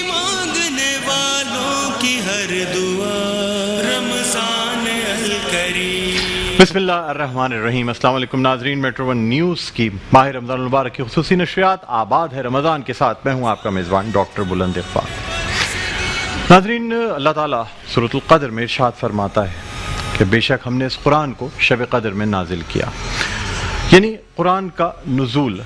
مانگنے والوں کی ہر دعا رمضان الکریم۔ بسم اللہ الرحمن الرحیم۔ السلام علیکم ناظرین، میٹرو ون نیوز کی ماہ رمضان المبارک کی خصوصی نشریات آباد ہے رمضان کے ساتھ میں ہوں آپ کا میزبان ڈاکٹر بلند اقبال۔ ناظرین، اللہ تعالیٰ سورۃ القدر میں ارشاد فرماتا ہے کہ بے شک ہم نے اس قرآن کو شب قدر میں نازل کیا، یعنی قرآن کا نزول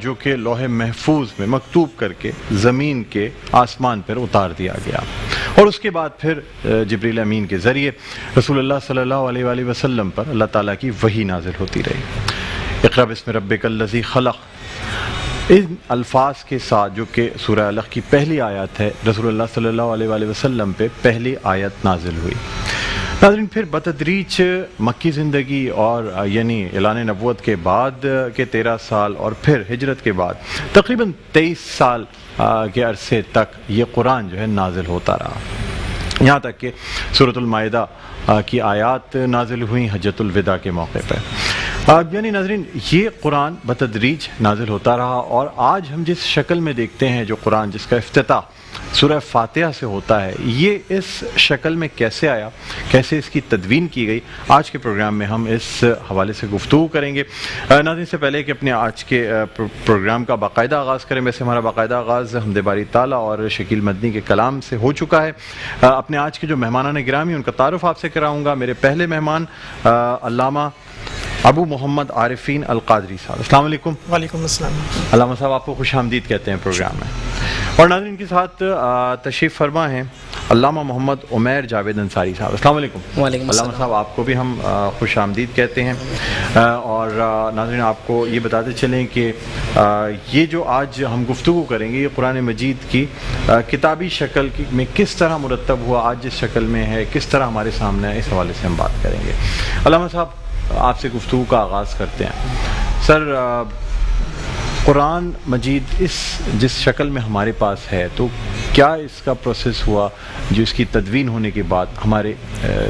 جو کہ لوح محفوظ میں مکتوب کر کے زمین کے آسمان پر اتار دیا گیا، اور اس کے بعد پھر جبریل امین کے ذریعے رسول اللہ صلی اللہ علیہ وآلہ وسلم پر اللہ تعالیٰ کی وحی نازل ہوتی رہی۔ اقرأ بسم ربک الذی خلق، ان الفاظ کے ساتھ جو کہ سورہ علق کی پہلی آیت ہے، رسول اللہ صلی اللہ علیہ وآلہ وسلم پہ پہلی آیت نازل ہوئی۔ ناظرین، پھر بتدریج مکی زندگی اور یعنی اعلان نبوت کے بعد کے 13 سال اور پھر ہجرت کے بعد تقریباً 23 سال کے عرصے تک یہ قرآن جو ہے نازل ہوتا رہا، یہاں تک کہ سورۃ المائدہ کی آیات نازل ہوئیں حجۃ الوداع کے موقع پر۔ یعنی ناظرین، یہ قرآن بتدریج نازل ہوتا رہا، اور آج ہم جس شکل میں دیکھتے ہیں جو قرآن جس کا افتتاح سورہ فاتحہ سے ہوتا ہے، یہ اس شکل میں کیسے آیا، کیسے اس کی تدوین کی گئی، آج کے پروگرام میں ہم اس حوالے سے گفتگو کریں گے۔ ناظرین، سے پہلے کہ اپنے آج کے پروگرام کا باقاعدہ آغاز کریں، ویسے ہمارا باقاعدہ آغاز حمد باری تعالیٰ اور شکیل مدنی کے کلام سے ہو چکا ہے۔ اپنے آج کے جو مہمانان گرامی ان کا تعارف آپ سے کراؤں گا۔ میرے پہلے مہمان علامہ ابو محمد عارفین القادری صاحب، السلام علیکم۔ وعلیکم السلام۔ علامہ صاحب آپ کو خوش آمدید کہتے ہیں پروگرام میں، اور ناظرین کے ساتھ تشریف فرما ہیں علامہ محمد عمیر جاوید انصاری صاحب، السلام علیکم۔ وعلیکم السلام۔ علامہ صاحب آپ کو بھی ہم خوش آمدید کہتے ہیں، اور ناظرین آپ کو یہ بتاتے چلیں کہ یہ جو آج ہم گفتگو کریں گے یہ قرآن مجید کی کتابی شکل میں کس طرح مرتب ہوا، آج جس شکل میں ہے کس طرح ہمارے سامنے ہے، اس حوالے سے ہم بات کریں گے۔ علامہ صاحب آپ سے گفتگو کا آغاز کرتے ہیں۔ سر، قرآن مجید جس شکل میں ہمارے پاس ہے تو کیا اس کا پروسیس ہوا جو اس کی تدوین ہونے کے بعد ہمارے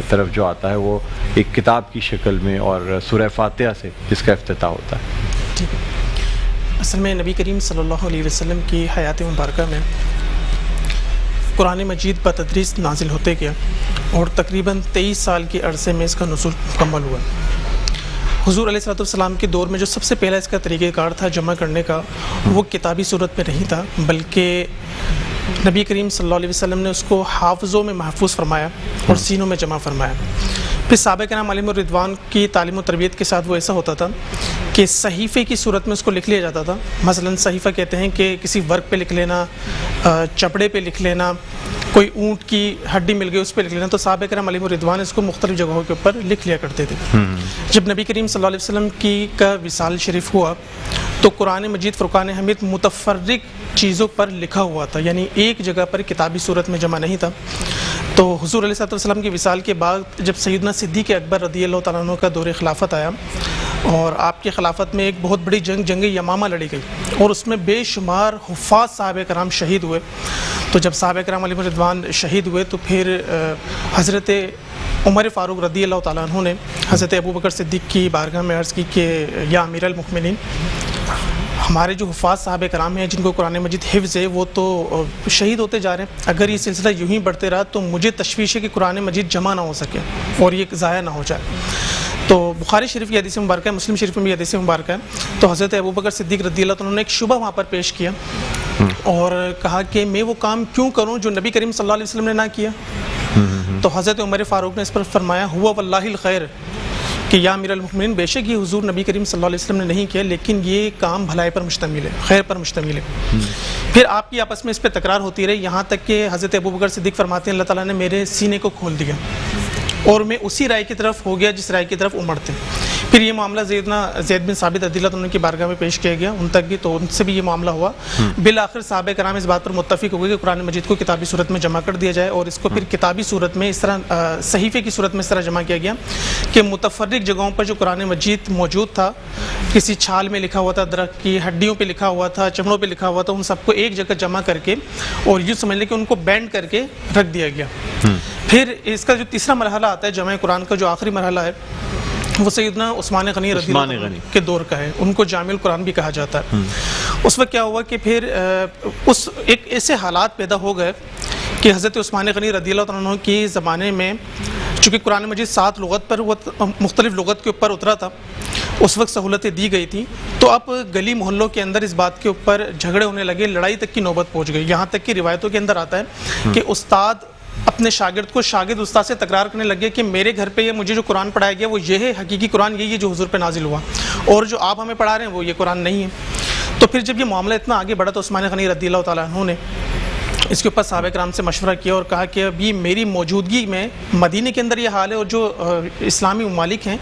طرف جو آتا ہے وہ ایک کتاب کی شکل میں اور سورہ فاتحہ سے جس کا افتتاح ہوتا ہے؟ ٹھیک ہے، اصل میں نبی کریم صلی اللہ علیہ وسلم کی حیات مبارکہ میں قرآن مجید بتدریج نازل ہوتے گیا، اور تقریباً 23 سال کے عرصے میں اس کا نزول مکمل ہوا۔ حضور علیہ السلام کے دور میں جو سب سے پہلا اس کا طریقہ کار تھا جمع کرنے کا، وہ کتابی صورت میں نہیں تھا، بلکہ نبی کریم صلی اللہ علیہ وسلم نے اس کو حافظوں میں محفوظ فرمایا اور سینوں میں جمع فرمایا۔ پھر صحابہ کرام علیہم الرضوان کی تعلیم و تربیت کے ساتھ وہ ایسا ہوتا تھا کہ صحیفے کی صورت میں اس کو لکھ لیا جاتا تھا۔ مثلا صحیفہ کہتے ہیں کہ کسی ورق پہ لکھ لینا، چپڑے پہ لکھ لینا، کوئی اونٹ کی ہڈی مل گئی اس پہ لکھ لینا، تو صحابہ کرام علیہم الرضوان اس کو مختلف جگہوں کے اوپر لکھ لیا کرتے تھے۔ جب نبی کریم صلی اللہ علیہ وسلم کا وصال شریف ہوا تو قرآن مجید فرقان حمید متفرق چیزوں پر لکھا ہوا تھا، یعنی ایک جگہ پر کتابی صورت میں جمع نہیں تھا۔ تو حضور علیہ السلام کے وصال کے بعد جب سیدنا صدیق اکبر رضی اللہ تعالیٰ عنہ کا دور خلافت آیا، اور آپ کی خلافت میں ایک بہت بڑی جنگ یمامہ لڑی گئی، اور اس میں بے شمار حفاظ صحابہ کرام شہید ہوئے۔ تو جب صحابہ کرام علیہ رضوان شہید ہوئے تو پھر حضرت عمر فاروق رضی اللہ تعالیٰ عنہ نے حضرت ابوبکر صدیق کی بارگاہ میں عرض کی کہ یا امیر المؤمنین، ہمارے جو حفاظ صحابہ کرام ہیں جن کو قرآن مجید حفظ ہے وہ تو شہید ہوتے جا رہے ہیں، اگر یہ سلسلہ یوں ہی بڑھتے رہا تو مجھے تشویش ہے کہ قرآن مجید جمع نہ ہو سکے اور یہ ضائع نہ ہو جائے۔ تو بخاری شریف کی حدیث مبارکہ ہے، مسلم شریف میں بھی حدیث مبارکہ ہے۔ تو حضرت ابوبکر صدیق رضی اللہ عنہ نے ایک شبہ وہاں پر پیش کیا اور کہا کہ میں وہ کام کیوں کروں جو نبی کریم صلی اللہ علیہ وسلم نے نہ کیا؟ تو حضرت عمر فاروق نے اس پر فرمایا ہوا واللہ الخیر، کہ یا امیر المؤمنین، بے شک یہ حضور نبی کریم صلی اللہ علیہ وسلم نے نہیں کیا، لیکن یہ کام بھلائی پر مشتمل ہے، خیر پر مشتمل ہے۔ پھر آپ کی آپس میں اس پہ تکرار ہوتی رہی، یہاں تک کہ حضرت ابوبکر صدیق فرماتے ہیں اللہ تعالیٰ نے میرے سینے کو کھول دیا اور میں اسی رائے کی طرف ہو گیا جس رائے کی طرف عمر تھے۔ پھر یہ معاملہ زید بن ثابت رضی اللہ عنہ کی بارگاہ میں پیش کیا گیا، ان تک بھی، تو ان سے بھی یہ معاملہ ہوا۔ بالآخر صحابہ کرام اس بات پر متفق ہو گئے کہ قرآن مجید کو کتابی صورت میں جمع کر دیا جائے، اور اس کو پھر کتابی صورت میں اس طرح صحیفے کی صورت میں اس طرح جمع کیا گیا کہ متفرق جگہوں پر جو قرآن مجید موجود تھا، کسی چھال میں لکھا ہوا تھا، درخت کی ہڈیوں پہ لکھا ہوا تھا، چمڑوں پہ لکھا ہوا تھا، ان سب کو ایک جگہ جمع کر کے اور یوں سمجھ لیں کہ ان کو بینڈ کر کے رکھ دیا گیا۔ پھر اس کا جو تیسرا مرحلہ آتا ہے جمع قرآن کا، جو آخری مرحلہ ہے، وہ سیدنا عثمان غنی رضی اللہ عنہ کے دور کا ہے، ان کو جامع القرآن بھی کہا جاتا ہے۔ اس وقت کیا ہوا کہ پھر اس ایک ایسے حالات پیدا ہو گئے کہ حضرت عثمان غنی رضی اللہ عنہ کے زمانے میں چونکہ قرآن مجید 7 لغت پر مختلف لغت کے اوپر اترا تھا، اس وقت سہولتیں دی گئی تھیں، تو اب گلی محلوں کے اندر اس بات کے اوپر جھگڑے ہونے لگے، لڑائی تک کی نوبت پہنچ گئی، یہاں تک کہ روایتوں کے اندر آتا ہے کہ استاد اپنے شاگرد استاد سے تکرار کرنے لگے کہ میرے گھر پہ یہ مجھے جو قرآن پڑھایا گیا وہ یہ ہے، حقیقی قرآن یہی ہے جو حضور پہ نازل ہوا، اور جو آپ ہمیں پڑھا رہے ہیں وہ یہ قرآن نہیں ہے۔ تو پھر جب یہ معاملہ اتنا آگے بڑھا تو عثمان غنی رضی اللہ تعالیٰ عنہ نے اس کے اوپر صحابہ کرام سے مشورہ کیا اور کہا کہ ابھی میری موجودگی میں مدینہ کے اندر یہ حال ہے، اور جو اسلامی ممالک ہیں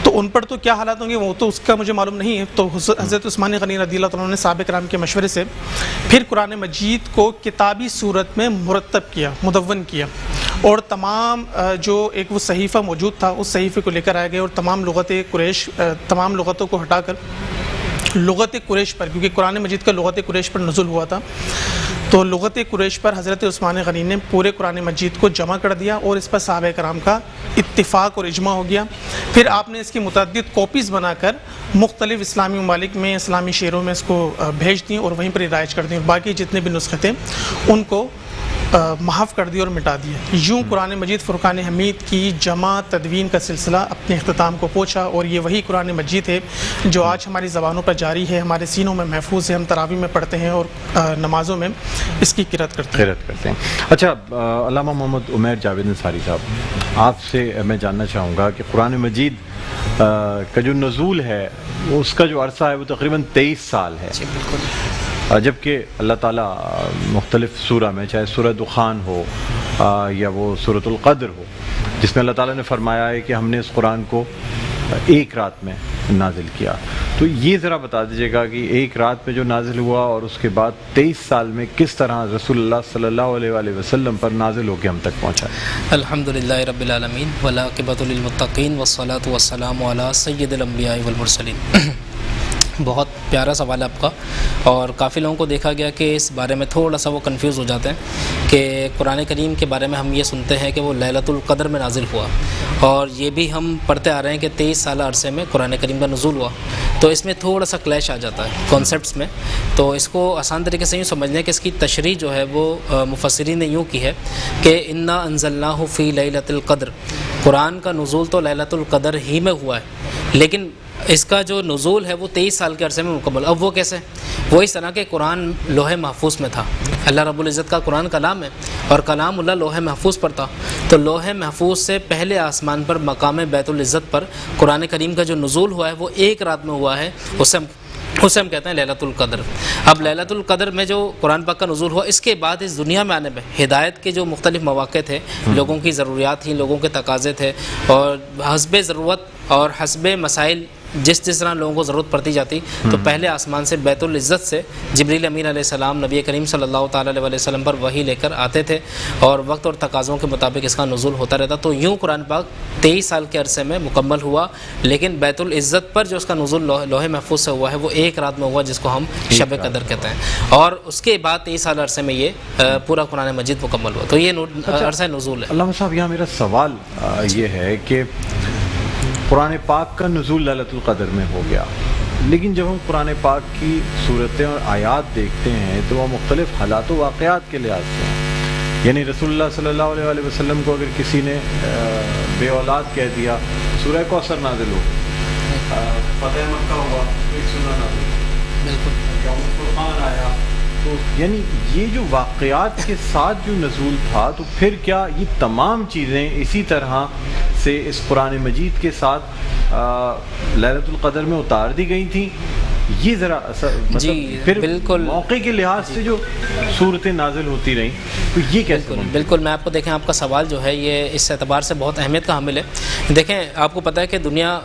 تو ان پر تو کیا حالات ہوں گے وہ تو اس کا مجھے معلوم نہیں ہے۔ تو حضرت عثمان غنی رضی اللہ عنہ نے صحابہ کرام کے مشورے سے پھر قرآن مجید کو کتابی صورت میں مرتب کیا، مدون کیا، اور تمام جو ایک وہ صحیفہ موجود تھا اس صحیفے کو لے کر آئے گئے، اور تمام لغتوں کو ہٹا کر لغت قریش پر، کیونکہ قرآن مجید کا لغت قریش پر نزول ہوا تھا، تو لغت قریش پر حضرت عثمان غنی نے پورے قرآن مجید کو جمع کر دیا، اور اس پر صحابہ کرام کا اتفاق اور اجماع ہو گیا۔ پھر آپ نے اس کی متعدد کاپیز بنا کر مختلف اسلامی ممالک میں، اسلامی شہروں میں اس کو بھیج دیں اور وہیں پر رائج کر دیں، اور باقی جتنے بھی نسخے تھے ان کو محو کر دیا اور مٹا دیا۔ یوں قرآن مجید فرقان حمید کی جمع تدوین کا سلسلہ اپنے اختتام کو پہنچا، اور یہ وہی قرآن مجید ہے جو آج ہماری زبانوں پر جاری ہے، ہمارے سینوں میں محفوظ ہے، ہم تراویح میں پڑھتے ہیں اور نمازوں میں اس کی قرات کرتے ہیں۔ اچھا، علامہ محمد عمیر جاوید انصاری صاحب، آپ سے میں جاننا چاہوں گا کہ قرآن مجید کا جو نزول ہے اس کا جو عرصہ ہے وہ تقریباً 23 سال ہے، جبکہ اللہ تعالیٰ مختلف سورہ میں، چاہے سورہ دخان ہو یا وہ سورۃ القدر ہو، جس میں اللہ تعالیٰ نے فرمایا ہے کہ ہم نے اس قرآن کو ایک رات میں نازل کیا، تو یہ ذرا بتا دیجیے گا کہ ایک رات میں جو نازل ہوا اور اس کے بعد 23 سال میں کس طرح رسول اللہ صلی اللہ علیہ وآلہ وسلم پر نازل ہو کے ہم تک پہنچا۔ الحمدللہ رب العالمین والعاقبۃ للمتقین والصلاۃ والسلام علی سید الانبیاء والمرسلین۔ بہت پیارا سوال ہے آپ کا، اور کافی لوگوں کو دیکھا گیا کہ اس بارے میں تھوڑا سا وہ کنفیوز ہو جاتے ہیں کہ قرآن کریم کے بارے میں ہم یہ سنتے ہیں کہ وہ لیلۃ القدر میں نازل ہوا، اور یہ بھی ہم پڑھتے آ رہے ہیں کہ 23 سالہ عرصے میں قرآن کریم کا نزول ہوا، تو اس میں تھوڑا سا کلیش آ جاتا ہے کانسیپٹس میں۔ تو اس کو آسان طریقے سے یوں سمجھ لیں کہ اس کی تشریح جو ہے وہ مفسرین نے یوں کی ہے کہ انا انزلناہ فی لیلۃ القدر، قرآن کا نزول تو لیلۃ القدر ہی میں ہوا ہے، لیکن اس کا جو نزول ہے وہ 23 سال کے عرصے میں مکمل۔ اب وہ کیسے؟ وہ اس طرح کہ قرآن لوح محفوظ میں تھا، اللہ رب العزت کا قرآن کلام ہے، اور کلام اللہ لوح محفوظ پر تھا، تو لوح محفوظ سے پہلے آسمان پر مقام بیت العزت پر قرآن کریم کا جو نزول ہوا ہے وہ ایک رات میں ہوا ہے، اسے ہم کہتے ہیں لیلۃ القدر۔ اب لیلۃ القدر میں جو قرآن پاک کا نزول ہوا، اس کے بعد اس دنیا میں آنے میں ہدایت کے جو مختلف مواقع تھے، لوگوں کی ضروریات تھیں، لوگوں کے تقاضے تھے، اور حسب ضرورت اور حسب مسائل جس طرح لوگوں کو ضرورت پڑتی جاتی، تو پہلے آسمان سے بیت العزت سے جبریل امین علیہ السلام نبی کریم صلی اللہ تعالیٰ علیہ وسلم پر وحی لے کر آتے تھے، اور وقت اور تقاضوں کے مطابق اس کا نزول ہوتا رہتا۔ تو یوں قرآن پاک 23 سال کے عرصے میں مکمل ہوا، لیکن بیت العزت پر جو اس کا نزول لوح محفوظ سے ہوا ہے وہ ایک رات میں ہوا، جس کو ہم شب قدر کہتے ہیں، اور اس کے بعد 23 سال عرصے میں یہ پورا قرآن مجید مکمل ہوا۔ تو یہ عرصہ نزول ہے۔ علامہ صاحب، یہاں میرا سوال یہ ہے کہ قرآن پاک کا نزول لیلۃ القدر میں ہو گیا، لیکن جب ہم قرآن پاک کی صورتیں اور آیات دیکھتے ہیں تو وہ مختلف حالات و واقعات کے لحاظ سے ہیں، یعنی رسول اللہ صلی اللہ علیہ وآلہ وسلم کو اگر کسی نے بے اولاد کہہ دیا، سورہ کوثر نازل ہو، فتح مکہ ہوا تو ایک سورہ نازل ہو، بالکل یوم الفرقان آیا، تو یعنی یہ جو واقعات کے ساتھ جو نزول تھا، تو پھر کیا یہ تمام چیزیں اسی طرح سے اس قرآن مجید کے ساتھ لیلۃ القدر میں اتار دی گئی تھیں؟ یہ ذرا جی پھر بالکل موقع کے لحاظ سے جو صورتیں نازل ہوتی رہیں، تو یہ کیسے؟ بالکل میں آپ کو دیکھیں، آپ کا سوال جو ہے یہ اس اعتبار سے بہت اہمیت کا حامل ہے۔ دیکھیں، آپ کو پتہ ہے کہ دنیا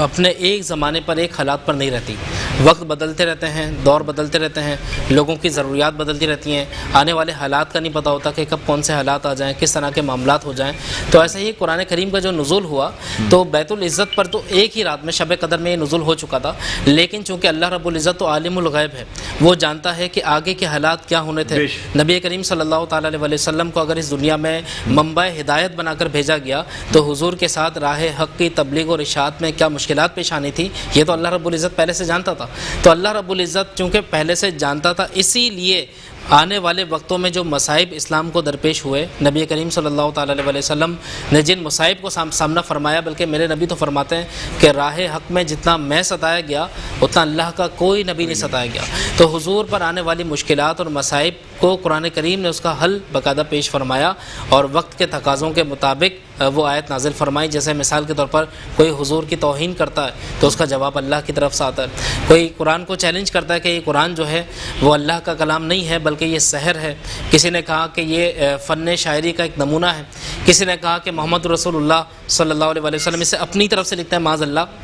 اپنے ایک زمانے پر ایک حالات پر نہیں رہتی. وقت بدلتے رہتے ہیں, دور بدلتے رہتے ہیں, لوگوں کی ضروریات بدلتی رہتی ہیں, آنے والے حالات کا نہیں پتہ ہوتا کہ کب کون سے حالات آ جائیں, کس طرح کے معاملات ہو جائیں. تو ایسے ہی قرآن کریم کا جو نزول ہوا تو بیت العزت پر تو ایک ہی رات میں شب قدر میں یہ نزول ہو چکا تھا, لیکن چونکہ اللہ رب العزت تو عالم الغیب ہے, وہ جانتا ہے کہ آگے کے حالات کیا ہونے تھے. نبی کریم صلی اللہ تعالیٰ علیہ وسلم کو اگر اس دنیا میں منبع ہدایت بنا کر بھیجا گیا تو حضور کے ساتھ راہ حق کی تبلیغ اور اشاعت میں کیا مشکلات پیش آنی تھی یہ تو اللہ رب العزت پہلے سے جانتا تھا. تو اللہ رب العزت چونکہ پہلے سے جانتا تھا, اسی لیے آنے والے وقتوں میں جو مصائب اسلام کو درپیش ہوئے, نبی کریم صلی اللہ تعالیٰ علیہ وسلم نے جن مصائب کو سامنا فرمایا, بلکہ میرے نبی تو فرماتے ہیں کہ راہ حق میں جتنا میں ستایا گیا اتنا اللہ کا کوئی نبی نہیں ستایا گیا. تو حضور پر آنے والی مشکلات اور مصائب کو قرآن کریم نے اس کا حل باقاعدہ پیش فرمایا اور وقت کے تقاضوں کے مطابق وہ آیت نازل فرمائی. جیسے مثال کے طور پر کوئی حضور کی توہین کرتا ہے تو اس کا جواب اللہ کی طرف سے آتا ہے. کوئی قرآن کو چیلنج کرتا ہے کہ یہ قرآن جو ہے وہ اللہ کا کلام نہیں ہے بلکہ یہ سحر ہے. کسی نے کہا کہ یہ فن شاعری کا ایک نمونہ ہے. کسی نے کہا کہ محمد رسول اللہ صلی اللہ علیہ وسلم اسے اپنی طرف سے لکھتا ہے معاذ اللہ.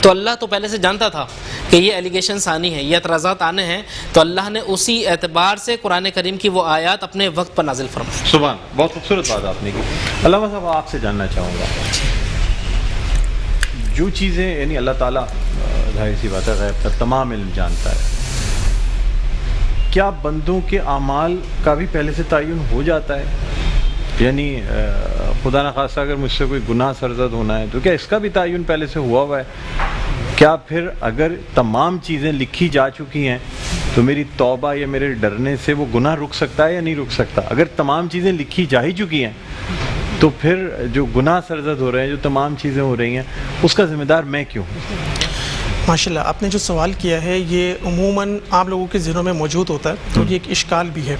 تو اللہ تو پہلے سے جانتا تھا کہ یہ ایلیگیشنز آنی ہیں, یہ اعتراضات آنے ہیں, تو اللہ نے اسی اعتبار سے قرآن کریم کی وہ آیات اپنے وقت پر نازل فرمائی. سبحان, بہت خوبصورت بات آپ نے کی. علامہ صاحب آپ سے جاننا چاہوں گا, جو چیزیں یعنی اللہ تعالیٰ ظاہر سی بات ہے غیب کا تمام علم جانتا ہے, کیا بندوں کے اعمال کا بھی پہلے سے تعین ہو جاتا ہے؟ یعنی خدا نخواستہ اگر مجھ سے کوئی گناہ سرزد ہونا ہے تو کیا اس کا بھی تعین پہلے سے ہوا ہوا ہے؟ کیا پھر اگر تمام چیزیں لکھی جا چکی ہیں تو میری توبہ یا میرے ڈرنے سے وہ گناہ رک سکتا ہے یا نہیں رک سکتا؟ اگر تمام چیزیں لکھی جا ہی چکی ہیں تو پھر جو گناہ سرزد ہو رہے ہیں, جو تمام چیزیں ہو رہی ہیں, اس کا ذمہ دار میں کیوں ہوں؟ ماشاءاللہ, آپ نے جو سوال کیا ہے یہ عموماً آپ لوگوں کے ذہنوں میں موجود ہوتا ہے, تو یہ ایک اشکال بھی ہے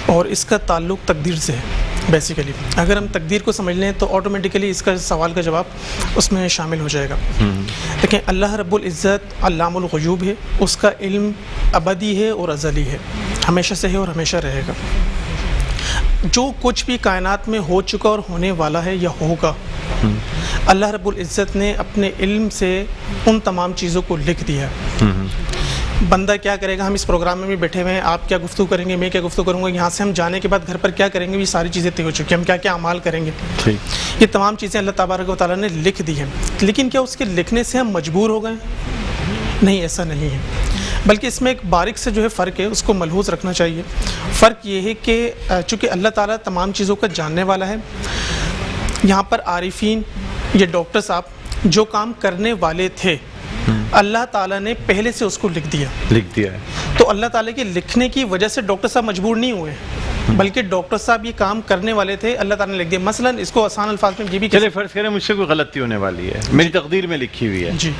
اور اس کا تعلق تقدیر سے ہے. بیسیکلی اگر ہم تقدیر کو سمجھ لیں تو آٹومیٹیکلی اس کا سوال کا جواب اس میں شامل ہو جائے گا. لیکن اللہ رب العزت علام الغیوب ہے, اس کا علم ابدی ہے اور ازلی ہے, ہمیشہ سے ہے اور ہمیشہ رہے گا. جو کچھ بھی کائنات میں ہو چکا اور ہونے والا ہے یا ہوگا, اللہ رب العزت نے اپنے علم سے ان تمام چیزوں کو لکھ دیا. بندہ کیا کرے گا, ہم اس پروگرام میں بھی بیٹھے ہوئے ہیں, آپ کیا گفتگو کریں گے, میں کیا گفتگو کروں گا, یہاں سے ہم جانے کے بعد گھر پر کیا کریں گے, یہ ساری چیزیں طے ہو چکی ہیں, ہم کیا کیا اعمال کریں گے, یہ تمام چیزیں اللہ تبارک و تعالیٰ نے لکھ دی ہیں. لیکن کیا اس کے لکھنے سے ہم مجبور ہو گئے؟ نہیں, ایسا نہیں ہے, بلکہ اس میں ایک باریک سے جو ہے فرق ہے, اس کو ملحوظ رکھنا چاہیے. فرق یہ ہے کہ چونکہ اللہ تعالیٰ تمام چیزوں کا جاننے والا ہے, یہاں پر عارفین یہ ڈاکٹر صاحب جو کام کرنے والے تھے اللہ تعالیٰ نے پہلے سے اس کو لکھ دیا ہے. تو اللہ تعالیٰ کے لکھنے کی وجہ سے ڈاکٹر صاحب مجبور نہیں ہوئے, بلکہ ڈاکٹر صاحب یہ کام کرنے والے تھے, اللہ تعالیٰ نے لکھ دیا. مثلا اس کو آسان الفاظ میں یہ بھی چلے فرض کریں مجھ سے کوئی غلطی ہونے والی ہے, میری تقدیر میں لکھی ہوئی ہے, جی,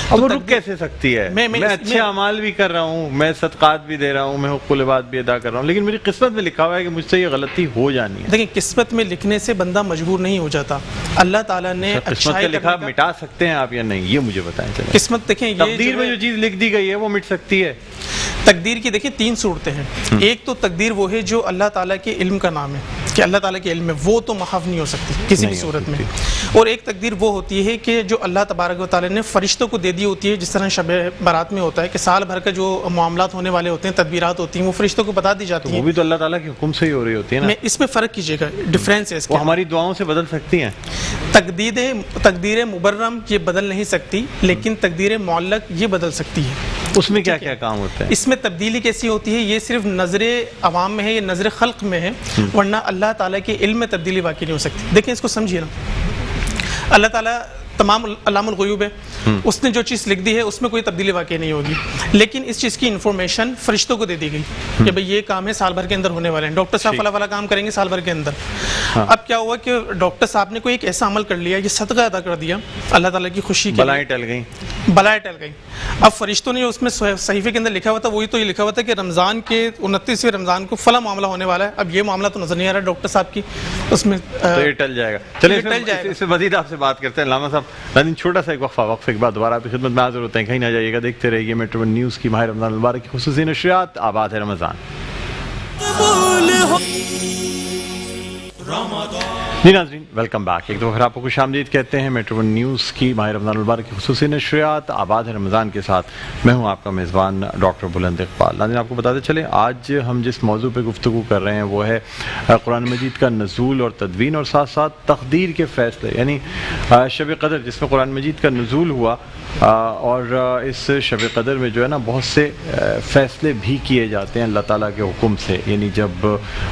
اب وہ رک کیسے سکتی ہے؟ میں اچھے اعمال بھی کر رہا ہوں, میں صدقات بھی دے رہا ہوں, میں حقوق العباد بھی ادا کر رہا ہوں, لیکن میری قسمت میں لکھا ہوا ہے کہ مجھ سے یہ غلطی ہو جانی ہے. دیکھیں, قسمت میں لکھنے سے بندہ مجبور نہیں ہو جاتا. اللہ تعالیٰ نے قسمت کا لکھا مٹا سکتے ہیں آپ یا نہیں, یہ مجھے بتائیں. چلیں, قسمت دیکھیں, تقدیر میں جو چیز لکھ دی گئی ہے وہ مٹ سکتی ہے. تقدیر کی دیکھیں 3 صورتیں ہیں. ایک تو تقدیر وہ ہے جو اللہ تعالیٰ کے علم کا نام ہے کہ اللہ تعالیٰ کے علم میں, وہ تو محو نہیں ہو سکتی کسی بھی صورت میں. اور ایک تقدیر وہ ہوتی ہے کہ جو اللہ تبارک و تعالیٰ نے فرشتوں کو دے دی ہوتی ہے, جس طرح شب برات میں ہوتا ہے کہ سال بھر کا جو معاملات ہونے والے ہوتے ہیں, تدبیرات ہوتی ہیں, وہ فرشتوں کو بتا دی جاتی ہیں. وہ بھی تو اللہ تعالیٰ کے حکم سے ہی ہو رہی ہوتی ہے نا. اس میں فرق کیجیے گا, ڈفرینس ہے اس کے. وہ ہماری دعاؤں سے بدل سکتی ہیں. تقدیر مبرم یہ بدل نہیں سکتی, لیکن تقدیر معلق یہ بدل سکتی ہے. اس میں کیا کیا کام ہوتا ہے؟ اس میں تبدیلی کیسی ہوتی ہے, یہ صرف نظر عوام میں ہے, یہ نظر خلق میں ہے, ورنہ اللہ تعالیٰ کے علم میں تبدیلی واقع نہیں ہو سکتی. دیکھیں اس کو سمجھیے نا, اللہ تعالیٰ تمام علام الغیوب ہے, اس نے جو چیز لکھ دی ہے اس میں کوئی تبدیلی واقع نہیں ہوگی, لیکن اس چیز کی انفارمیشن فرشتوں کو دے دی گئی کہ بھئی یہ کام ہے سال بھر کے اندر ہونے والے ہیں, ڈاکٹر صاحب فلاں والا کام کریں گے سال بھر کے اندر. اب کیا ہوا کہ ڈاکٹر صاحب نے کوئی ایک ایسا عمل کر لیا, یہ صدقہ ادا کر دیا اللہ تعالیٰ کی خوشی کے, بلائیں ٹل گئیں. اب فرشتوں نے اس میں صحیفے کے اندر لکھا ہوا تھا, وہی تو یہ لکھا ہوا تھا کہ رمضان کے 29ویں رمضان کو فلاں معاملہ ہونے والا ہے. اب یہ معاملہ تو نظر نہیں آ رہا ڈاکٹر صاحب کی, اس میں تو یہ ٹل جائے گا. چلیے اس سے مزید آپ سے بات کرتے ہیں. علامہ صاحب, چھوٹا سا ایک وقفے کے بعد دوبارہ آپ کی خدمت میں حاضر ہوتے ہیں, کہیں نہ جائیے گا, دیکھتے رہیے میٹرو ون نیوز کی ماہ رمضان المبارک کی خصوصی نشریات. آباد ہے رمضان. جی ناظرین ویلکم بیک، ایک دفعہ پھر آپ کو خوش آمدید کہتے ہیں میٹرو ون نیوز کی ماہ رمضان المبارک کی خصوصی نشریات آباد ہے رمضان کے ساتھ میں ہوں آپ کا میزبان ڈاکٹر بلند اقبال۔ ناظرین آپ کو بتاتے چلیں آج ہم جس موضوع پہ گفتگو کر رہے ہیں وہ ہے قرآن مجید کا نزول اور تدوین اور ساتھ ساتھ تقدیر کے فیصلے، یعنی شب قدر جس میں قرآن مجید کا نزول ہوا اور اس شب قدر میں جو ہے نا بہت سے فیصلے بھی کیے جاتے ہیں اللہ تعالیٰ کے حکم سے، یعنی جب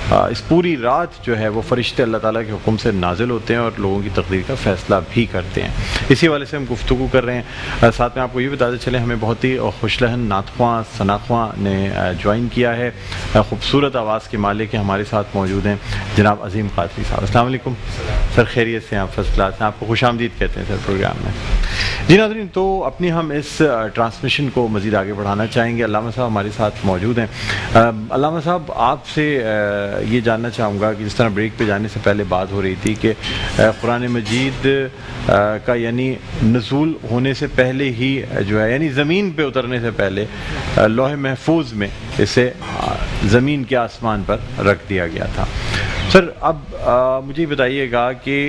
اس پوری رات جو ہے وہ فرشتے اللہ تعالیٰ کے حکم سے نازل ہوتے ہیں اور لوگوں کی تقدیر کا فیصلہ بھی کرتے ہیں۔ اسی والے سے ہم گفتگو کر رہے ہیں۔ ساتھ میں آپ کو یہ بتاتے چلیں ہمیں بہت ہی خوش لہن نعت خواں ثنا خواں نے جوائن کیا ہے، خوبصورت آواز کے مالک ہیں، ہمارے ساتھ موجود ہیں جناب عظیم قادری صاحب۔ السلام علیکم سر، خیریت سے ہیں آپ؟ فرسٹ کلاس ہیں، آپ کو خوش آمدید کہتے ہیں سر پروگرام میں۔ جی ناظرین تو اپنی ہم اس ٹرانسمیشن کو مزید آگے بڑھانا چاہیں گے، علامہ صاحب ہمارے ساتھ موجود ہیں۔ علامہ صاحب آپ سے یہ جاننا چاہوں گا کہ جس طرح بریک پہ جانے سے پہلے بات ہو رہی تھی کہ قرآن مجید کا یعنی نزول ہونے سے پہلے ہی جو ہے یعنی زمین پہ اترنے سے پہلے لوح محفوظ میں اسے زمین کے آسمان پر رکھ دیا گیا تھا۔ سر اب مجھے بتائیے گا کہ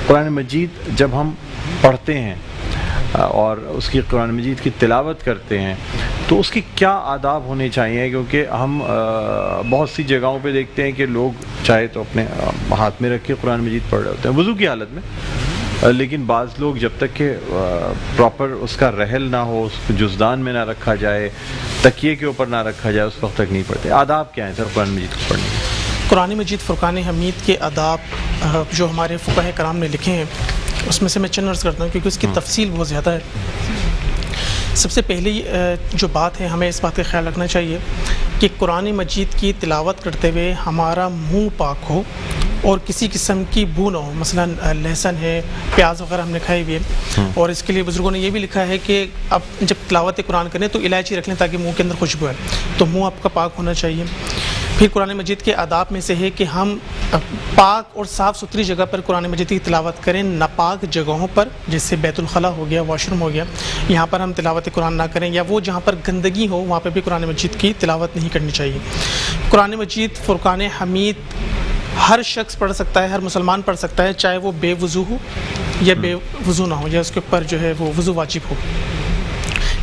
قرآن مجید جب ہم پڑھتے ہیں اور اس کی قرآن مجید کی تلاوت کرتے ہیں تو اس کی کیا آداب ہونے چاہیے؟ کیونکہ ہم بہت سی جگہوں پہ دیکھتے ہیں کہ لوگ چاہے تو اپنے ہاتھ میں رکھ کے قرآن مجید پڑھ رہے ہوتے ہیں وضو کی حالت میں، لیکن بعض لوگ جب تک کہ پراپر اس کا رحل نہ ہو، اس کو جزدان میں نہ رکھا جائے، تکیے کے اوپر نہ رکھا جائے، اس وقت تک نہیں پڑھتے۔ آداب کیا ہیں سر قرآن مجید کو پڑھنے کے؟ قرآن مجید فرقان حمید کے آداب جو ہمارے فقہ کرام نے لکھے ہیں اس میں سے میں چند عرض کرتا ہوں کیونکہ اس کی تفصیل بہت زیادہ ہے۔ سب سے پہلی جو بات ہے ہمیں اس بات کا خیال رکھنا چاہیے کہ قرآن مجید کی تلاوت کرتے ہوئے ہمارا منہ پاک ہو اور کسی قسم کی بو نہ ہو، مثلا لہسن ہے، پیاز وغیرہ ہم نے کھائی ہوئی ہے، اور اس کے لیے بزرگوں نے یہ بھی لکھا ہے کہ اب جب تلاوت قرآن کریں تو الائچی رکھ لیں تاکہ منہ کے اندر خوشبو ہے، تو منہ آپ کا پاک ہونا چاہیے۔ پھر قرآن مجید کے آداب میں سے ہے کہ ہم پاک اور صاف ستھری جگہ پر قرآن مجید کی تلاوت کریں، ناپاک جگہوں پر جیسے بیت الخلا ہو گیا، واش روم ہو گیا، یہاں پر ہم تلاوت قرآن نہ کریں، یا وہ جہاں پر گندگی ہو وہاں پہ بھی قرآن مجید کی تلاوت نہیں کرنی چاہیے۔ قرآن مجید فرقان حمید ہر شخص پڑھ سکتا ہے، ہر مسلمان پڑھ سکتا ہے، چاہے وہ بے وضو ہو یا بے وضو نہ ہو، یا اس کے اوپر جو ہے وہ وضو واجب ہو،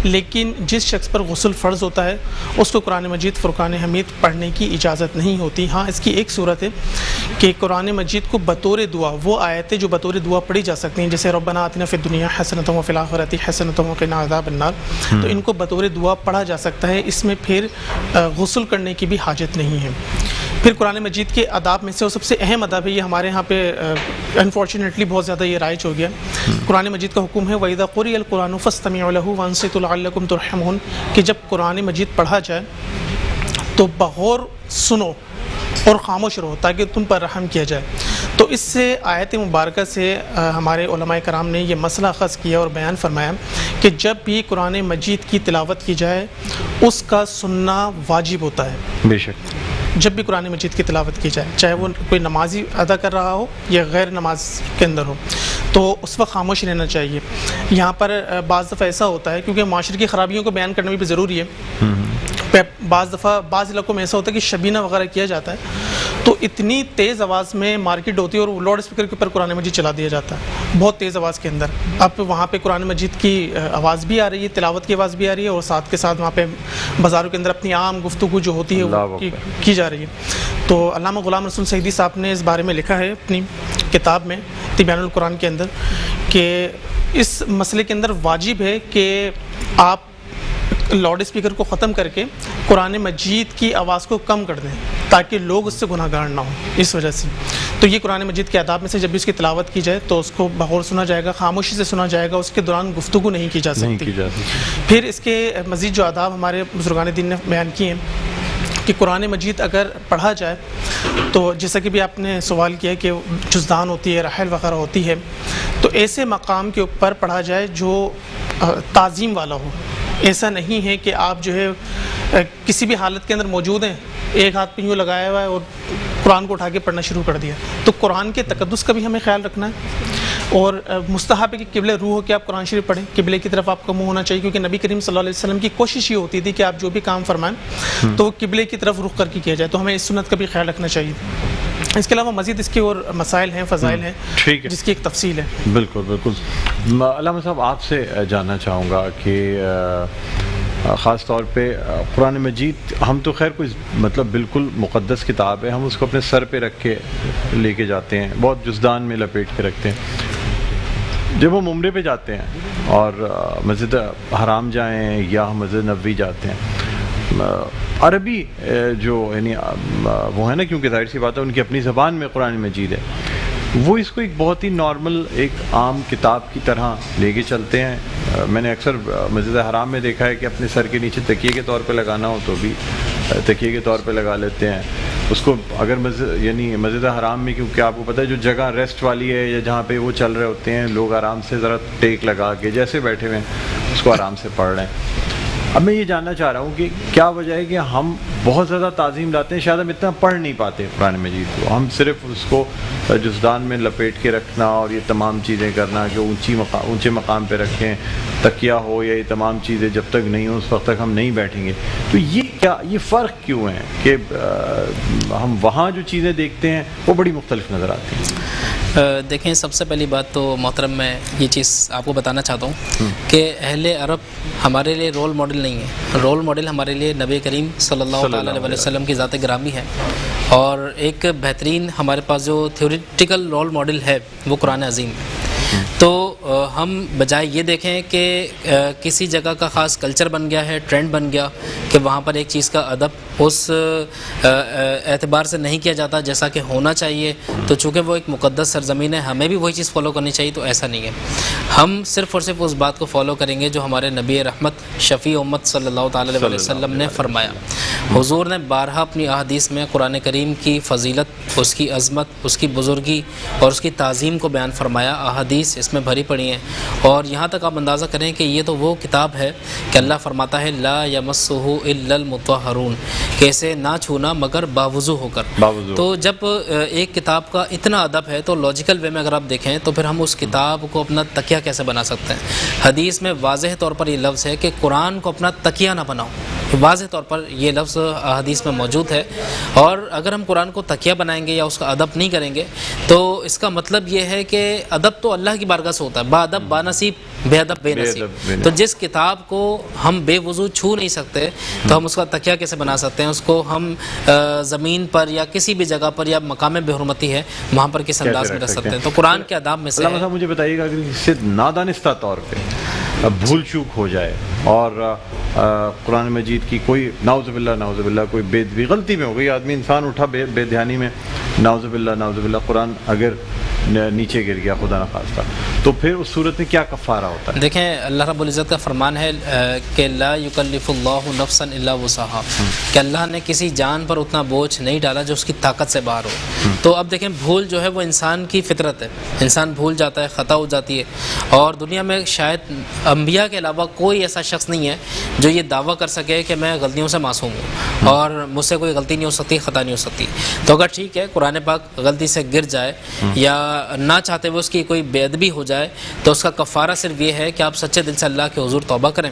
لیکن جس شخص پر غسل فرض ہوتا ہے اس کو قرآن مجید فرقان حمید پڑھنے کی اجازت نہیں ہوتی۔ ہاں اس کی ایک صورت ہے کہ قرآن مجید کو بطور دعا، وہ آیتیں جو بطور دعا پڑھی جا سکتی ہیں جیسے ربنا آتنا فی الدنیا حسنۃ وفی الآخرۃ حسنۃ وقنا عذاب النار، تو ان کو بطور دعا پڑھا جا سکتا ہے، اس میں پھر غسل کرنے کی بھی حاجت نہیں ہے۔ پھر قرآن مجید کے آداب میں سے وہ سب سے اہم ادب ہے، یہ ہمارے ہاں پہ انفارچونیٹلی بہت زیادہ یہ رائج ہو گیا، قرآن مجید کا حکم ہے وَإِذَا قُرِئَ الْقُرْآنُ فَاسْتَمِعُوا لَهُ وَأَنصِتُوا لَعَلَّكُمْ تُرْحَمُونَ، کہ جب قرآن مجید پڑھا جائے تو بغور سنو اور خاموش رہو تاکہ تم پر رحم کیا جائے۔ تو اس سے آیت مبارکہ سے ہمارے علماء کرام نے یہ مسئلہ اخذ کیا اور بیان فرمایا کہ جب بھی قرآن مجید کی تلاوت کی جائے اس کا سننا واجب ہوتا ہے۔ بے شک جب بھی قرآن مجید کی تلاوت کی جائے، چاہے وہ کوئی نمازی ادا کر رہا ہو یا غیر نماز کے اندر ہو، تو اس وقت خاموش رہنا چاہیے۔ یہاں پر بعض دفعہ ایسا ہوتا ہے کیونکہ معاشرے کی خرابیوں کو بیان کرنا بھی ضروری ہے، بعض دفعہ بعض علاقوں میں ایسا ہوتا ہے کہ شبینہ وغیرہ کیا جاتا ہے تو اتنی تیز آواز میں مارکیٹ ہوتی ہے اور لاؤڈ اسپیکر کے اوپر قرآن مجید چلا دیا جاتا ہے بہت تیز آواز کے اندر۔ اب وہاں پہ قرآن مجید کی آواز بھی آ رہی ہے، تلاوت کی آواز بھی آ رہی ہے، اور ساتھ کے ساتھ وہاں پہ بازاروں کے اندر اپنی عام گفتگو جو ہوتی ہے وہ کی جا رہی ہے۔ تو علامہ غلام رسول سعیدی صاحب نے اس بارے میں لکھا ہے اپنی کتاب میں تبیان القرآن کے اندر کہ اس مسئلے کے اندر واجب ہے کہ آپ لاؤڈ اسپیکر کو ختم کر کے قرآن مجید کی آواز کو کم کر دیں تاکہ لوگ اس سے گناہ گار نہ ہوں۔ اس وجہ سے تو یہ قرآن مجید کے آداب میں سے جب بھی اس کی تلاوت کی جائے تو اس کو بغور سنا جائے گا، خاموشی سے سنا جائے گا، اس کے دوران گفتگو نہیں کی جا سکتی۔ پھر اس کے مزید جو آداب ہمارے بزرگان دین نے بیان کیے ہیں کہ قرآن مجید اگر پڑھا جائے تو جیسا کہ بھی آپ نے سوال کیا کہ جزدان ہوتی ہے، رحل وغیرہ ہوتی ہے، تو ایسے مقام کے اوپر پڑھا جائے جو تعظیم والا ہو۔ ایسا نہیں ہے کہ آپ جو ہے کسی بھی حالت کے اندر موجود ہیں، ایک ہاتھ پہ یوں لگایا ہوا ہے اور قرآن کو اٹھا کے پڑھنا شروع کر دیا، تو قرآن کے تقدس کا بھی ہمیں خیال رکھنا ہے۔ اور مستحب ہے کہ قبلہ روح ہو کے آپ قرآن شریف پڑھیں، قبلے کی طرف آپ کا منہ ہونا چاہیے، کیونکہ نبی کریم صلی اللہ علیہ وسلم کی کوشش یہ ہوتی تھی کہ آپ جو بھی کام فرمائیں تو قبلے کی طرف رخ کر کے کیا جائے، تو ہمیں اس سنت کا بھی خیال رکھنا چاہیے۔ اس کے علاوہ مزید اس کی اور مسائل ہیں، فضائل ہیں، ٹھیک ہے، جس کی ایک تفصیل ہے۔ بالکل بالکل۔ علامہ صاحب آپ سے جاننا چاہوں گا کہ خاص طور پہ قرآن مجید، ہم تو خیر کوئی مطلب بالکل مقدس کتاب ہے، ہم اس کو اپنے سر پہ رکھ کے لے کے جاتے ہیں، بہت جزدان میں لپیٹ کے رکھتے ہیں۔ جب ہم عمرے پہ جاتے ہیں اور مسجد حرام جائیں یا ہم مسجد نبوی جاتے ہیں، عربی جو یعنی وہ ہے نا، کیونکہ ظاہر سی بات ہے ان کی اپنی زبان میں قرآن مجید ہے، وہ اس کو ایک بہت ہی نارمل ایک عام کتاب کی طرح لے کے چلتے ہیں۔ میں نے اکثر مسجد حرام میں دیکھا ہے کہ اپنے سر کے نیچے تکیے کے طور پہ لگانا ہو تو بھی تکیے کے طور پہ لگا لیتے ہیں اس کو۔ اگر مسجد حرام میں، کیونکہ آپ کو پتہ ہے جو جگہ ریسٹ والی ہے یا جہاں پہ وہ چل رہے ہوتے ہیں، لوگ آرام سے ذرا ٹیک لگا کے جیسے بیٹھے ہوئے ہیں اس کو آرام سے پڑھ رہے ہیں۔ اب میں یہ جاننا چاہ رہا ہوں کہ کیا وجہ ہے کہ ہم بہت زیادہ تعظیم لاتے ہیں، شاید ہم اتنا پڑھ نہیں پاتے قرآن مجید کو، ہم صرف اس کو جزدان میں لپیٹ کے رکھنا اور یہ تمام چیزیں کرنا کہ اونچے مقام پہ رکھیں، تکیہ ہو یا یہ تمام چیزیں جب تک نہیں ہوں اس وقت تک ہم نہیں بیٹھیں گے۔ تو یہ فرق کیوں ہے کہ ہم وہاں جو چیزیں دیکھتے ہیں وہ بڑی مختلف نظر آتی ہیں؟ دیکھیں، سب سے پہلی بات تو محترم میں یہ چیز آپ کو بتانا چاہتا ہوں کہ اہل عرب ہمارے لیے رول ماڈل نہیں ہے، رول ماڈل ہمارے لیے نبی کریم صلی اللہ علیہ وسلم کی ذات گرامی ہے، اور ایک بہترین ہمارے پاس جو تھیوریٹیکل رول ماڈل ہے وہ قرآن عظیم ہے۔ تو ہم بجائے یہ دیکھیں کہ کسی جگہ کا خاص کلچر بن گیا ہے، ٹرینڈ بن گیا کہ وہاں پر ایک چیز کا ادب اس اعتبار سے نہیں کیا جاتا جیسا کہ ہونا چاہیے، تو چونکہ وہ ایک مقدس سرزمین ہے ہمیں بھی وہی چیز فالو کرنی چاہیے، تو ایسا نہیں ہے۔ ہم صرف اور صرف اس بات کو فالو کریں گے جو ہمارے نبی رحمت شفیع امت صلی اللہ تعالی علیہ وسلم نے فرمایا۔ حضور نے بارہا اپنی احادیث میں قرآن کریم کی فضیلت، اس کی عظمت، اس کی بزرگی اور اس کی تعظیم کو بیان فرمایا، احادیث اس میں بھری پڑی ہیں، اور یہاں تک آپ اندازہ کریں کہ یہ تو وہ کتاب ہے کہ اللہ فرماتا ہے لا یمسہ الا المطہرون، کہ اسے نہ چھونا مگر باوضو ہو کر۔ تو جب ایک کتاب کا اتنا ادب ہے تو لاجیکل وے میں اگر آپ دیکھیں تو پھر ہم اس کتاب کو اپنا تکیہ کیسے بنا سکتے ہیں؟ حدیث میں واضح طور پر یہ لفظ ہے کہ قرآن کو اپنا تکیہ نہ بناؤ، واضح طور پر یہ لفظ حدیث میں موجود ہے، اور اگر ہم قرآن کو تکیہ بنائیں گے یا اس کا ادب نہیں کریں گے تو اس کا مطلب یہ ہے کہ ادب تو اللہ کی بارگاہ سے ہوتا ہے، با ادب با نصیب، بے ادب بے نصیب۔ تو جس کتاب کو ہم بے وضو چھو نہیں سکتے تو ہم اس کا تکیہ کیسے بنا سکتے ہیں؟ اس کو ہم زمین پر یا کسی بھی جگہ پر یا مقام بے حرمتی ہے وہاں پر کس انداز میں رکھ سکتے ہیں؟ تو قرآن کے آداب میں سے علامہ صاحب مجھے بتائیے گا کہ اس سے نادانستہ طور پہ بھول چوک ہو جائے اور قرآن مجید کی کوئی نعوذ باللہ کوئی بے غلطی میں ہو گئی، آدمی انسان اٹھا بے دھیانی میں، نعوذ باللہ قرآن اگر نیچے گر گیا خدا نخواستہ، تو پھر اس صورت میں کیا کفارہ ہوتا ہے؟ دیکھیں، اللہ رب العزت کا فرمان ہے کہ لا یکلف اللہ نفسا الا وسعها، کہ اللہ نے کسی جان پر اتنا بوجھ نہیں ڈالا جو اس کی طاقت سے باہر ہو۔ تو اب دیکھیں، بھول جو ہے وہ انسان کی فطرت ہے، انسان بھول جاتا ہے، خطا ہو جاتی ہے، اور دنیا میں شاید انبیاء کے علاوہ کوئی ایسا شخص نہیں ہے جو یہ دعویٰ کر سکے کہ میں غلطیوں سے معصوم ہوں اور مجھ سے کوئی غلطی نہیں ہو سکتی، خطا نہیں ہو سکتی۔ تو اگر ٹھیک ہے قرآن پاک غلطی سے گر جائے یا نہ چاہتے ہوئے اس کی کوئی بے ادبی ہو جائے تو اس کا کفارہ صرف یہ ہے کہ آپ سچے دل سے اللہ کے حضور توبہ کریں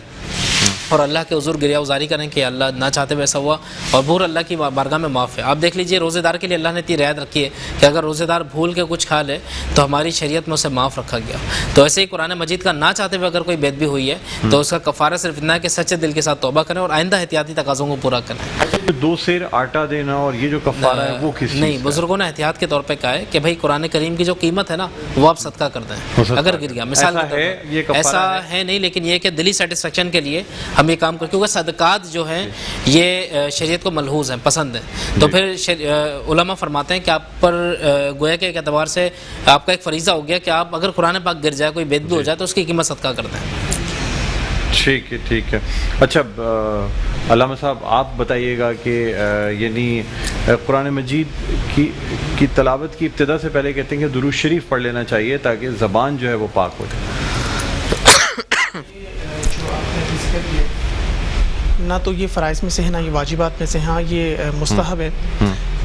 اور اللہ کے حضور گریہ گزاری کریں کہ اللہ نہ چاہتے ہوئے ایسا ہوا، اور بھول اللہ کی بارگاہ میں معاف ہے۔ آپ دیکھ لیجئے روزے دار کے لیے اللہ نے اتنی رعایت رکھی ہے کہ اگر روزے دار بھول کے کچھ کھا لے تو ہماری شریعت میں اسے معاف رکھا گیا۔ تو ایسے ہی قرآن مجید کا نہ چاہتے ہوئے اگر کوئی بے ادبی ہوئی ہے تو اس کا کفارہ صرف اتنا ہے کہ سچے دل کے ساتھ توبہ کریں اور آئندہ احتیاطی تقاضوں کو پورا کریں۔ 2 سیر آٹا دینا اور یہ جو کفارہ ہے وہ کس نہیں، بزرگوں نے احتیاط کے طور پہ کہا ہے کہ بھائی قرآن کریم کی جو قیمت ہے نا وہ آپ صدقہ کر دیں اگر گر گیا۔ مثال ایسا ہے نہیں، لیکن یہ کہ دلی سیٹسفیکشن کے لیے ہم یہ کام کریں، کیونکہ صدقات جو ہیں یہ شریعت کو ملحوظ ہیں، پسند ہیں۔ تو پھر علماء فرماتے ہیں کہ آپ پر گویا کہ ایک اعتبار سے آپ کا ایک فریضہ ہو گیا کہ آپ اگر قرآن پاک گر جائے، کوئی بے ادبی ہو جائے تو اس کی قیمت صدقہ کر دیں۔ ٹھیک ہے۔ اچھا علامہ صاحب آپ بتائیے گا کہ یعنی قرآن مجید کی تلاوت کی ابتدا سے پہلے کہتے ہیں کہ درود شریف پڑھ لینا چاہیے تاکہ زبان جو ہے وہ پاک ہو جائے۔ نہ تو یہ فرائض میں سے ہے نہ یہ واجبات میں سے، ہاں یہ مستحب ہے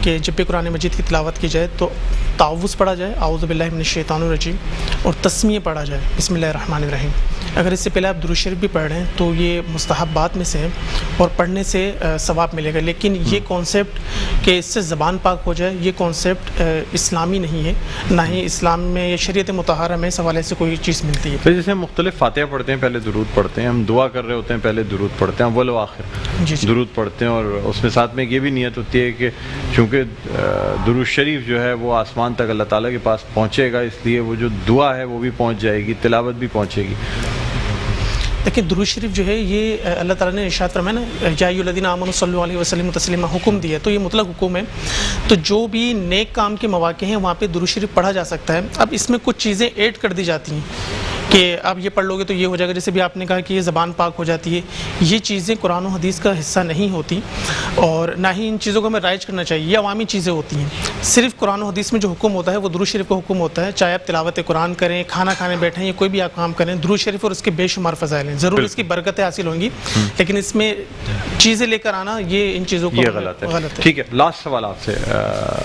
کہ جب بھی قرآن مجید کی تلاوت کی جائے تو تعوذ پڑھا جائے، اعوذ باللہ من الشیطان الرجیم، اور تسمیہ پڑھا جائے، بسم اللہ الرحمن الرحیم۔ اگر اس سے پہلے آپ درود شریف بھی پڑھ رہے ہیں تو یہ مستحبات میں سے ہے اور پڑھنے سے ثواب ملے گا، لیکن یہ کانسیپٹ کہ اس سے زبان پاک ہو جائے یہ کانسیپٹ اسلامی نہیں ہے، نہ ہی اسلام میں یا شریعت مطہرہ میں اس حوالے سے کوئی چیز ملتی ہے۔ پھر جیسے ہم مختلف فاتحہ پڑھتے ہیں، پہلے درود پڑھتے ہیں، ہم دعا کر رہے ہوتے ہیں پہلے درود پڑھتے ہیں، اول و آخر درود پڑھتے ہیں، اور اس میں ساتھ میں یہ بھی نیت ہوتی ہے کہ چونکہ درود شریف جو ہے وہ آسمان تک اللہ تعالیٰ کے پاس پہنچے گا، اس لیے وہ جو دعا ہے وہ بھی پہنچ جائے گی، تلاوت بھی پہنچے گی۔ دیکھیں درود شریف جو ہے یہ اللہ تعالیٰ نے ارشاد فرمایا نا، یا ایھا الذین آمنوا صلوا علیہ وسلم تسلیما، حکم دیا، تو یہ مطلق حکم ہے، تو جو بھی نیک کام کے مواقع ہیں وہاں پہ درود شریف پڑھا جا سکتا ہے۔ اب اس میں کچھ چیزیں ایڈ کر دی جاتی ہیں کہ آپ یہ پڑھ لو گے تو یہ ہو جائے گا، جیسے بھی آپ نے کہا کہ یہ زبان پاک ہو جاتی ہے، یہ چیزیں قرآن و حدیث کا حصہ نہیں ہوتی اور نہ ہی ان چیزوں کو ہمیں رائج کرنا چاہیے، یہ عوامی چیزیں ہوتی ہیں۔ صرف قرآن و حدیث میں جو حکم ہوتا ہے وہ درود شریف کا حکم ہوتا ہے، چاہے آپ تلاوت قرآن کریں، کھانا کھانے بیٹھیں یا کوئی بھی آپ کام کریں، درود شریف اور اس کے بے شمار فضائل ہیں، ضرور اس کی برکتیں حاصل ہوں گی، لیکن اس میں چیزیں لے کر آنا یہ ان چیزوں کو یہ غلط ہے۔ ٹھیک ہے، لاسٹ سوال آپ سے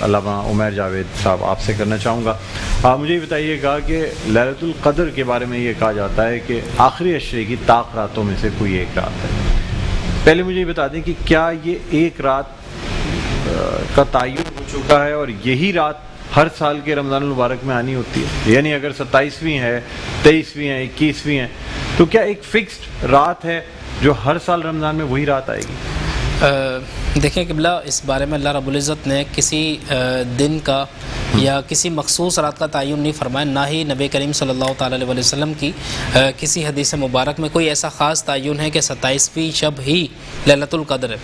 علامہ عمیر جاوید صاحب آپ سے کرنا چاہوں گا، مجھے یہ بتائیے گا کہ لیلۃ القدر کے بارے میں یہ کہا جاتا ہے کہ آخری عشرے کی طاق راتوں میں سے کوئی ایک رات ہے، پہلے مجھے یہ بتا دیں کہ کیا یہ ایک رات کا تعین ہو چکا ہے اور یہی رات ہر سال کے رمضان المبارک میں آنی ہوتی ہے؟ یعنی اگر 27ویں ہے، 23ویں ہے، 21ویں ہے، تو کیا ایک فکسڈ رات ہے جو ہر سال رمضان میں وہی رات آئے گی؟ دیکھیں قبلہ، اس بارے میں اللہ رب العزت نے کسی دن کا یا کسی مخصوص رات کا تعین نہیں فرمایا، نہ ہی نبی کریم صلی اللہ تعالیٰ علیہ وسلم کی کسی حدیث مبارک میں کوئی ایسا خاص تعین ہے کہ 27ویں شب ہی لیلۃ القدر ہے۔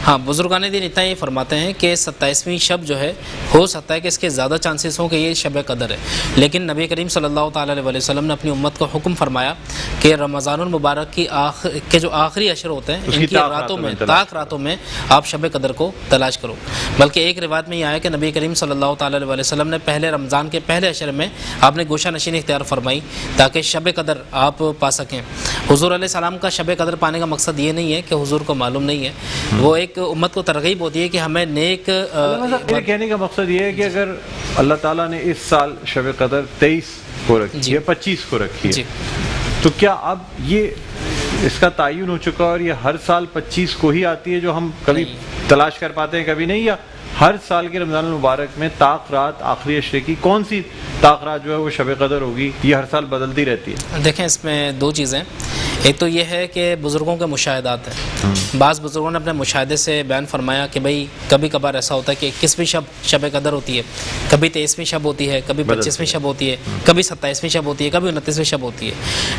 ہاں، بزرگان دین اتنا یہ فرماتے ہیں کہ 27ویں شب جو ہے ہو سکتا ہے کہ اس کے زیادہ چانسز ہوں کہ یہ شب قدر ہے، لیکن نبی کریم صلی اللہ تعالیٰ علیہ وسلم نے اپنی امت کو حکم فرمایا کہ رمضان المبارک کے جو آخری عشر ہوتے ہیں ان کی راتوں میں، طاق راتوں میں آپ شب قدر کو تلاش کرو۔ بلکہ ایک روایت میں یہ آیا کہ نبی کریم صلی اللہ تعالیٰ علیہ وسلم نے پہلے رمضان کے پہلے عشر میں آپ نے گوشہ نشینی اختیار فرمائی تاکہ شب قدر آپ پا سکیں۔ حضور علیہ السلام کا شب قدر پانے کا مقصد یہ نہیں ہے کہ حضور کو معلوم نہیں ہے، وہ ایک امت کو ترغیب ہوتی ہے کہ ہمیں نیک میرے کہنے کا مقصد یہ ہے کہ اگر اللہ تعالیٰ نے اس سال شب قدر 23 کو رکھی ہے، 25 کو رکھی ہے، تو کیا اب یہ اس کا تعین ہو چکا اور یہ ہر سال 25 کو ہی آتی ہے جو ہم کبھی تلاش کر پاتے ہیں کبھی نہیں، یا ہر سال کے رمضان المبارک میں طاق رات آخری عشرے کی کون سی طاق رات جو ہے وہ شب قدر ہوگی، یہ ہر سال بدلتی رہتی ہے؟ دیکھیں اس میں دو چیزیں، ایک تو یہ ہے کہ بزرگوں کے مشاہدات ہیں، بعض بزرگوں نے اپنے مشاہدے سے بیان فرمایا کہ بھئی کبھی کبھار ایسا ہوتا ہے کہ 21ویں شب قدر ہوتی ہے، کبھی 23ویں شب ہوتی ہے، کبھی 25ویں شب ہوتی ہے، کبھی 27ویں شب ہوتی ہے، کبھی 29ویں شب ہوتی ہے،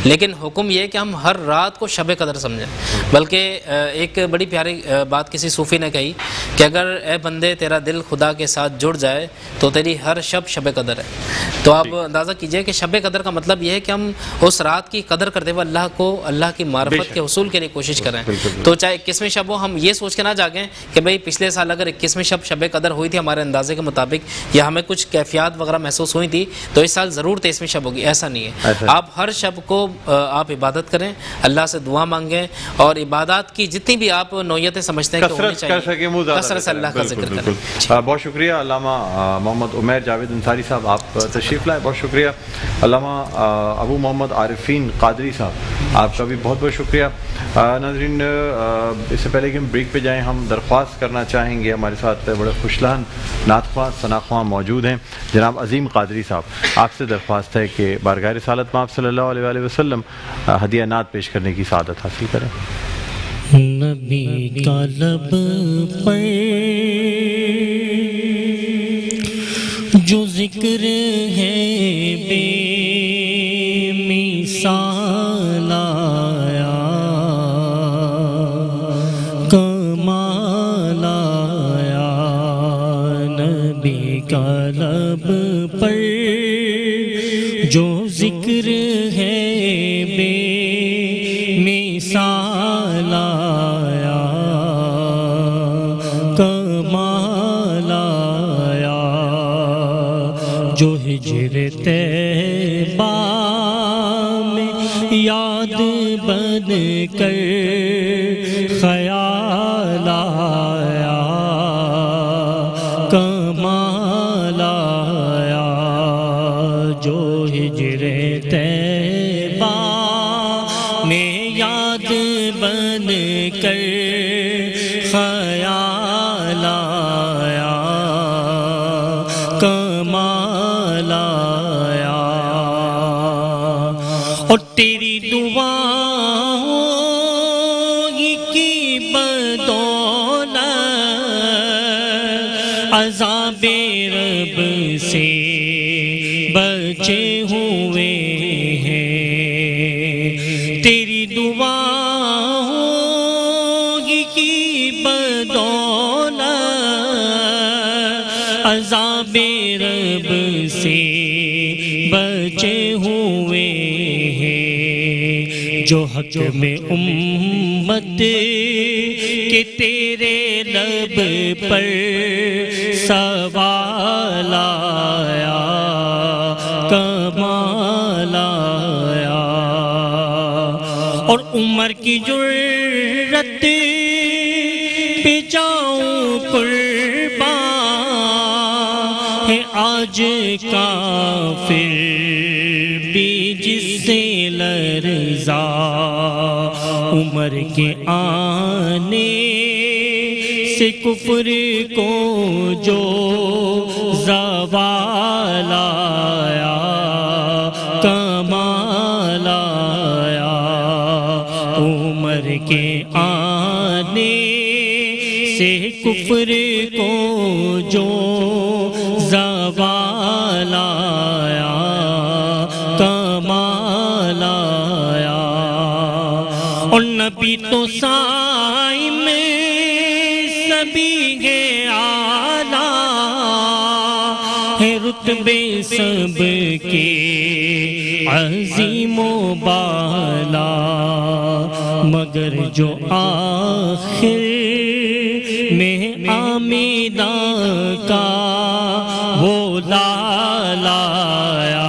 لیکن حکم یہ ہے کہ ہم ہر رات کو شب قدر سمجھیں۔ بلکہ ایک بڑی پیاری بات کسی صوفی نے کہی کہ اگر اے بندے تیرا دل خدا کے ساتھ جڑ جائے تو تیری ہر شب قدر ہے۔ تو آپ اندازہ کیجئے کہ شب قدر کا مطلب یہ ہے کہ ہم اس رات کی قدر کرتے ہوئے اللہ کی معرفت کے حصول کے لیے کوشش کریں۔ تو چاہے 21ویں شب ہو، ہم یہ سوچ کے نہ جاگیں کہ بھئی پچھلے سال اگر 21ویں شب قدر ہوئی تھی ہمارے اندازے کے مطابق یا ہمیں کچھ کیفیات وغیرہ محسوس ہوئی تھی تو اس سال ضرور 23ویں شب ہوگی، ایسا نہیں ہے۔ آپ ہر شب کو آپ عبادت کریں، اللہ سے دعا مانگیں، اور عبادات کی جتنی بھی آپ نوعیتیں سمجھتے ہیں کہ ہونی چاہیے کثرت سے اللہ کا ذکر کریں۔ بہت شکریہ علامہ محمد عمیر جاوید انصاری صاحب، آپ تشریف لائے، بہت شکریہ۔ علامہ ابو محمد عارفین قادری صاحب، آپ کا بھی بہت بہت شکریہ۔ ناظرین، اس سے پہلے کہ ہم بریک پہ جائیں، ہم درخواست کرنا چاہیں گے، ہمارے ساتھ بڑے خوشلہن نعت خواں ثنا خواں موجود ہیں، جناب عظیم قادری صاحب، آپ سے درخواست ہے کہ بارگاہ رسالت میں آپ صلی اللہ علیہ وآلہ وسلم ہدیہ نعت پیش کرنے کی سعادت حاصل کریں۔ نبی کا لب پر جو ذکر ہے بے مثال آیا، کمال آیا، نبی کا لب پر جو ذکر ہے بے مثال آیا، کمال آیا، جو ہجر طیبہ میں یاد بن کر خیال آیا، کمال آیا، جو ہجر طیبہ خیال آیا کمال آیا اور تیری دعاؤں کی بدولت عذاب رب سے بچے ہوئے ہیں تیری دعاؤں کی بدولت عذاب رب سے بچے ہوئے ہیں جو حق میں امت کہ تیرے لب پر سوال آیا کمال آیا اور عمر کی جرت پہ جاؤں قربان ہے آج کافر بھی جس سے لرزا عمر کے آنے سے کفر کو جو زوال آیا کمال آیا عمر کے آنے سے کفر کو جو زوال آیا کمال آیا اور نبی تو سائے میں سبھی ہے اعلیٰ ہے رتبے سب کے عظیم و بالا مگر جو آخر میں آمینہ کا وہ لال آیا